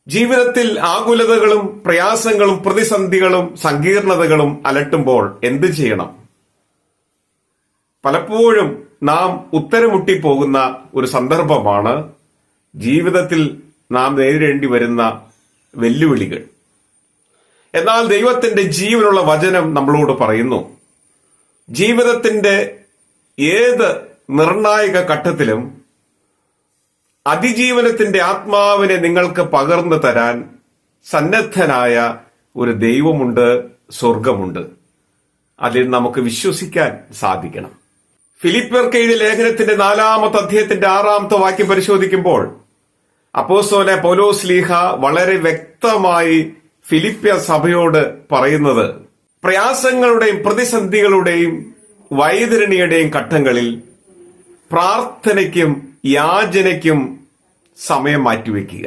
ജീവിതത്തിൽ ആകുലതകളും പ്രയാസങ്ങളും പ്രതിസന്ധികളും സങ്കീർണതകളും അലട്ടുമ്പോൾ എന്ത് ചെയ്യണം? പലപ്പോഴും നാം ഉത്തരമുട്ടിപ്പോകുന്ന ഒരു സന്ദർഭമാണ് ജീവിതത്തിൽ നാം നേരിടേണ്ടി വരുന്ന വെല്ലുവിളികൾ. എന്നാൽ ദൈവത്തിന്റെ ജീവനുള്ള വചനം നമ്മളോട് പറയുന്നു, ജീവിതത്തിന്റെ ഏത് നിർണായക ഘട്ടത്തിലും അതിജീവനത്തിന്റെ ആത്മാവിനെ നിങ്ങൾക്ക് പകർന്നു തരാൻ സന്നദ്ധനായ ഒരു ദൈവമുണ്ട്, സ്വർഗമുണ്ട്. അതിൽ നമുക്ക് വിശ്വസിക്കാൻ സാധിക്കണം. ഫിലിപ്പിയർക്ക് എഴുതിയ ലേഖനത്തിന്റെ 4-ാമത്തെ അധ്യായത്തിന്റെ 6-ാമത്തെ വാക്യം പരിശോധിക്കുമ്പോൾ അപ്പോസ്തലനായ പൗലോസ് ശ്ലീഹ വളരെ വ്യക്തമായി ഫിലിപ്പിയ സഭയോട് പറയുന്നത്, പ്രയാസങ്ങളുടെയും പ്രതിസന്ധികളുടെയും വൈതരണിയുടെയും ഘട്ടങ്ങളിൽ പ്രാർത്ഥനയ്ക്കും യാചനയ്ക്കും സമയം മാറ്റിവെക്കുക.